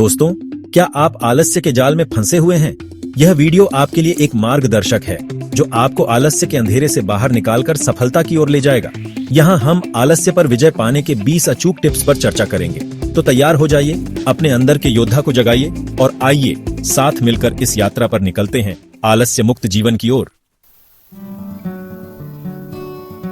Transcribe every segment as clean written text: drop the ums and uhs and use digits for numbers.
दोस्तों, क्या आप आलस्य के जाल में फंसे हुए हैं? यह वीडियो आपके लिए एक मार्गदर्शक है जो आपको आलस्य के अंधेरे से बाहर निकालकर सफलता की ओर ले जाएगा। यहाँ हम आलस्य पर विजय पाने के 20 अचूक टिप्स पर चर्चा करेंगे। तो तैयार हो जाइए, अपने अंदर के योद्धा को जगाइए और आइए साथ मिलकर इस यात्रा पर निकलते हैं आलस्य मुक्त जीवन की ओर।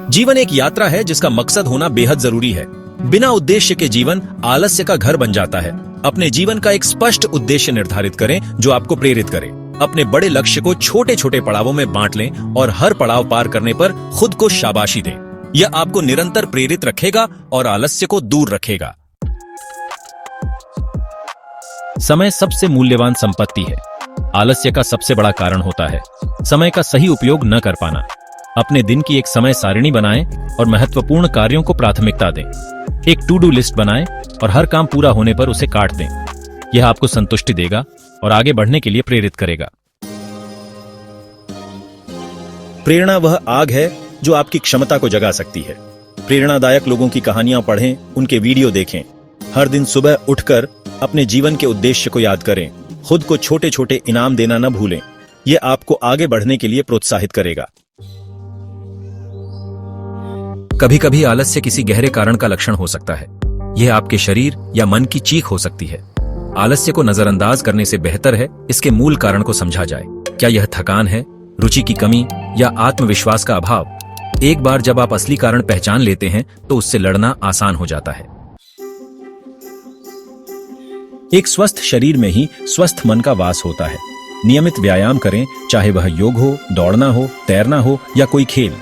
जीवन एक यात्रा है जिसका मकसद होना बेहद जरूरी है। बिना उद्देश्य के जीवन आलस्य का घर बन जाता है। अपने जीवन का एक स्पष्ट उद्देश्य निर्धारित करें जो आपको प्रेरित करे। अपने बड़े लक्ष्य को छोटे छोटे पड़ावों में बांट लें और हर पड़ाव पार करने पर खुद को शाबाशी दें। यह आपको निरंतर प्रेरित रखेगा और आलस्य को दूर रखेगा। समय सबसे मूल्यवान संपत्ति है। आलस्य का सबसे बड़ा कारण होता है समय का सही उपयोग न कर पाना। अपने दिन की एक समय सारिणी बनाएं और महत्वपूर्ण कार्यों को प्राथमिकता दें। एक टू डू लिस्ट बनाएं और हर काम पूरा होने पर उसे काट दें। यह आपको संतुष्टि देगा और आगे बढ़ने के लिए प्रेरित करेगा। प्रेरणा वह आग है जो आपकी क्षमता को जगा सकती है। प्रेरणादायक लोगों की कहानियां पढ़ें, उनके वीडियो देखें। हर दिन सुबह उठकर अपने जीवन के उद्देश्य को याद करें। खुद को छोटे छोटे इनाम देना न भूलें। यह आपको आगे बढ़ने के लिए प्रोत्साहित करेगा। कभी कभी आलस्य किसी गहरे कारण का लक्षण हो सकता है। यह आपके शरीर या मन की चीख हो सकती है। आलस्य को नजरअंदाज करने से बेहतर है इसके मूल कारण को समझा जाए। क्या यह थकान है, रुचि की कमी या आत्मविश्वास का अभाव? एक बार जब आप असली कारण पहचान लेते हैं तो उससे लड़ना आसान हो जाता है। एक स्वस्थ शरीर में ही स्वस्थ मन का वास होता है। नियमित व्यायाम करें, चाहे वह योग हो, दौड़ना हो, तैरना हो या कोई खेल।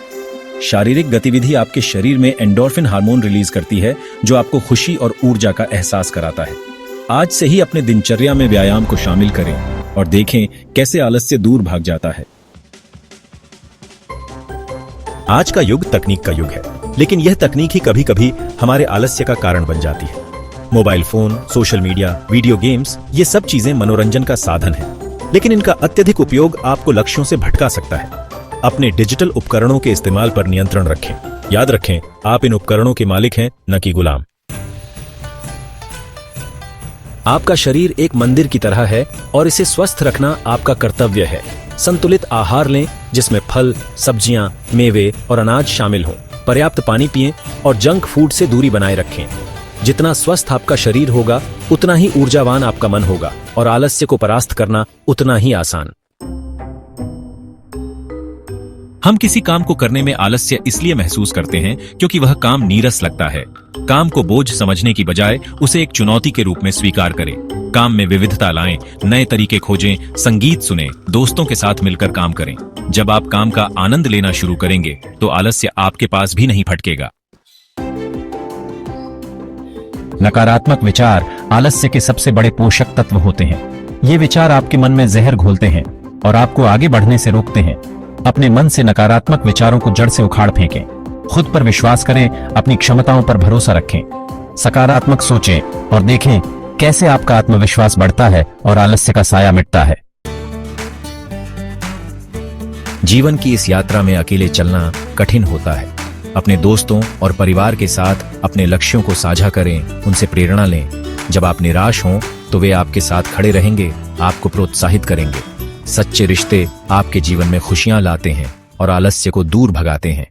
शारीरिक गतिविधि आपके शरीर में एंडोर्फिन हार्मोन रिलीज करती है जो आपको खुशी और ऊर्जा का एहसास कराता है। आज से ही अपने दिनचर्या में व्यायाम को शामिल करें और देखें कैसे आलस्य दूर भाग जाता है। आज का युग तकनीक का युग है, लेकिन यह तकनीक ही कभी कभी हमारे आलस्य का कारण बन जाती है। Mobile phone, social media, video games, ये सब चीजें मनोरंजन का साधन है, लेकिन इनका अत्यधिक उपयोग आपको लक्ष्यों से भटका सकता है। अपने डिजिटल उपकरणों के इस्तेमाल पर नियंत्रण रखें। याद रखें, आप इन उपकरणों के मालिक हैं, न कि गुलाम। आपका शरीर एक मंदिर की तरह है और इसे स्वस्थ रखना आपका कर्तव्य है। संतुलित आहार लें जिसमें फल, सब्जियां, मेवे और अनाज शामिल हों। पर्याप्त पानी पिएं और जंक फूड से दूरी बनाए रखें। जितना स्वस्थ आपका शरीर होगा उतना ही ऊर्जावान आपका मन होगा और आलस्य को परास्त करना उतना ही आसान। हम किसी काम को करने में आलस्य इसलिए महसूस करते हैं क्योंकि वह काम नीरस लगता है। काम को बोझ समझने की बजाय उसे एक चुनौती के रूप में स्वीकार करें। काम में विविधता लाएं, नए तरीके खोजें, संगीत सुनें, दोस्तों के साथ मिलकर काम करें। जब आप काम का आनंद लेना शुरू करेंगे तो आलस्य आपके पास भी नहीं भटकेगा। नकारात्मक विचार आलस्य के सबसे बड़े पोषक तत्व होते हैं। ये विचार आपके मन में जहर घोलते हैं और आपको आगे बढ़ने से रोकते हैं। अपने मन से नकारात्मक विचारों को जड़ से उखाड़ फेंकें। खुद पर विश्वास करें, अपनी क्षमताओं पर भरोसा रखें। सकारात्मक सोचें और देखें कैसे आपका आत्मविश्वास बढ़ता है और आलस्य का साया मिटता है। जीवन की इस यात्रा में अकेले चलना कठिन होता है। अपने दोस्तों और परिवार के साथ अपने लक्ष्यों को साझा करें, उनसे प्रेरणा लें। जब आप निराश हों तो वे आपके साथ खड़े रहेंगे, आपको प्रोत्साहित करेंगे। सच्चे रिश्ते आपके जीवन में खुशियां लाते हैं और आलस्य को दूर भगाते हैं।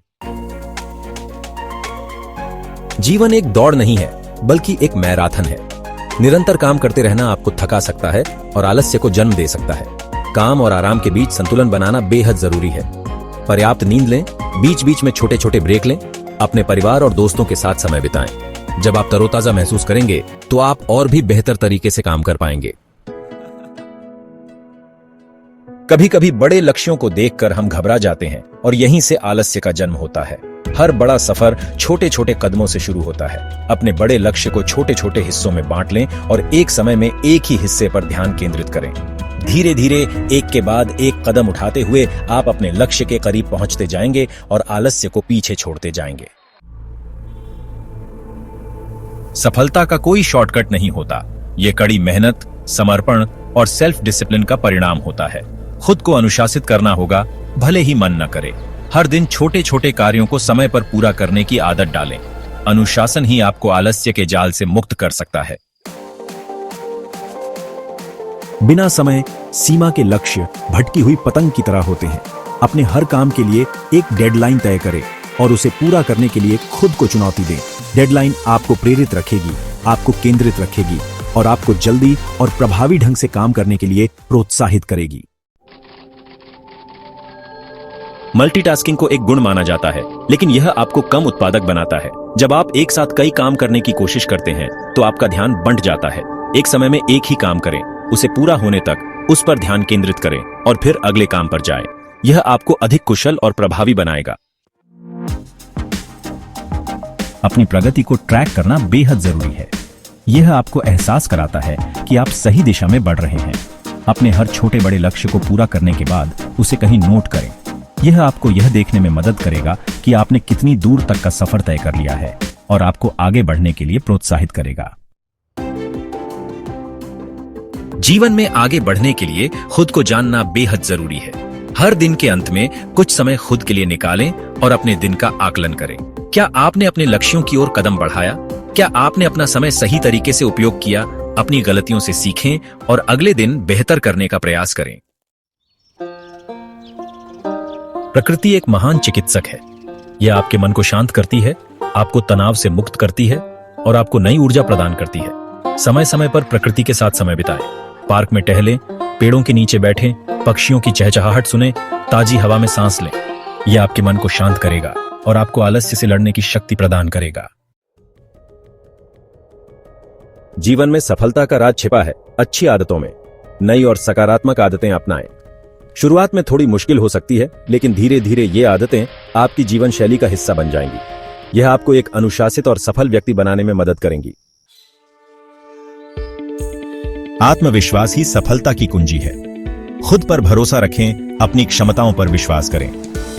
जीवन एक दौड़ नहीं है बल्कि एक मैराथन है। निरंतर काम करते रहना आपको थका सकता है और आलस्य को जन्म दे सकता है। काम और आराम के बीच संतुलन बनाना बेहद जरूरी है। पर्याप्त नींद लें, बीच बीच में छोटे छोटे ब्रेक लें, अपने परिवार और दोस्तों के साथ समय बिताएं। जब आप तरोताजा महसूस करेंगे तो आप और भी बेहतर तरीके से काम कर पाएंगे। कभी कभी बड़े लक्ष्यों को देखकर हम घबरा जाते हैं और यहीं से आलस्य का जन्म होता है। हर बड़ा सफर छोटे छोटे कदमों से शुरू होता है। अपने बड़े लक्ष्य को छोटे छोटे हिस्सों में बांट लें और एक समय में एक ही हिस्से पर ध्यान केंद्रित करें। धीरे धीरे एक के बाद एक कदम उठाते हुए आप अपने लक्ष्य के करीब पहुंचते जाएंगे और आलस्य को पीछे छोड़ते जाएंगे। सफलता का कोई शॉर्टकट नहीं होता। यह कड़ी मेहनत, समर्पण और सेल्फ डिसिप्लिन का परिणाम होता है। खुद को अनुशासित करना होगा, भले ही मन न करे। हर दिन छोटे छोटे कार्यों को समय पर पूरा करने की आदत डालें। अनुशासन ही आपको आलस्य के जाल से मुक्त कर सकता है। बिना समय सीमा के लक्ष्य भटकी हुई पतंग की तरह होते हैं। अपने हर काम के लिए एक डेडलाइन तय करें और उसे पूरा करने के लिए खुद को चुनौती दें। डेडलाइन आपको प्रेरित रखेगी, आपको केंद्रित रखेगी और आपको जल्दी और प्रभावी ढंग से काम करने के लिए प्रोत्साहित करेगी। मल्टीटास्किंग को एक गुण माना जाता है, लेकिन यह आपको कम उत्पादक बनाता है। जब आप एक साथ कई काम करने की कोशिश करते हैं तो आपका ध्यान बंट जाता है। एक समय में एक ही काम करें, उसे पूरा होने तक उस पर ध्यान केंद्रित करें और फिर अगले काम पर जाएं। यह आपको अधिक कुशल और प्रभावी बनाएगा। अपनी प्रगति को ट्रैक करना बेहद जरूरी है। यह आपको एहसास कराता है कि आप सही दिशा में बढ़ रहे हैं। अपने हर छोटे बड़े लक्ष्य को पूरा करने के बाद उसे कहीं नोट करें। यह आपको यह देखने में मदद करेगा कि आपने कितनी दूर तक का सफर तय कर लिया है और आपको आगे बढ़ने के लिए प्रोत्साहित करेगा। जीवन में आगे बढ़ने के लिए खुद को जानना बेहद जरूरी है। हर दिन के अंत में कुछ समय खुद के लिए निकालें और अपने दिन का आकलन करें। क्या आपने अपने लक्ष्यों की ओर कदम बढ़ाया? क्या आपने अपना समय सही तरीके से उपयोग किया? अपनी गलतियों से सीखें और अगले दिन बेहतर करने का प्रयास करें। प्रकृति एक महान चिकित्सक है। यह आपके मन को शांत करती है, आपको तनाव से मुक्त करती है और आपको नई ऊर्जा प्रदान करती है। समय समय पर प्रकृति के साथ समय बिताएं। पार्क में टहलें, पेड़ों के नीचे बैठें, पक्षियों की चहचहाहट सुनें, ताजी हवा में सांस लें। यह आपके मन को शांत करेगा और आपको आलस्य से लड़ने की शक्ति प्रदान करेगा। जीवन में सफलता का राज छिपा है अच्छी आदतों में। नई और सकारात्मक आदतें अपनाएं। शुरुआत में थोड़ी मुश्किल हो सकती है, लेकिन धीरे धीरे ये आदतें आपकी जीवन शैली का हिस्सा बन जाएंगी। यह आपको एक अनुशासित और सफल व्यक्ति बनाने में मदद करेंगी। आत्मविश्वास ही सफलता की कुंजी है। खुद पर भरोसा रखें, अपनी क्षमताओं पर विश्वास करें।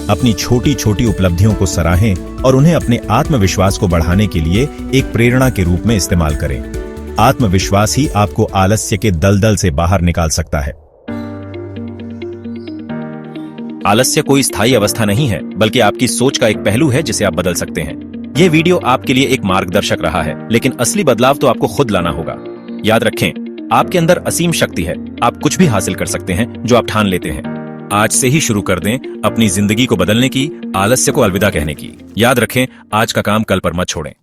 अपनी छोटी छोटी उपलब्धियों को सराहें और उन्हें अपने आत्मविश्वास को बढ़ाने के लिए एक प्रेरणा के रूप में इस्तेमाल करें। आत्मविश्वास ही आपको आलस्य के दलदल से बाहर निकाल सकता है। आलस्य कोई स्थायी अवस्था नहीं है, बल्कि आपकी सोच का एक पहलू है जिसे आप बदल सकते हैं। यह वीडियो आपके लिए एक मार्गदर्शक रहा है, लेकिन असली बदलाव तो आपको खुद लाना होगा। याद रखें, आपके अंदर असीम शक्ति है। आप कुछ भी हासिल कर सकते हैं जो आप ठान लेते हैं। आज से ही शुरू कर दें अपनी जिंदगी को बदलने की, आलस्य को अलविदा कहने की। याद रखें, आज का काम कल पर मत छोड़ें।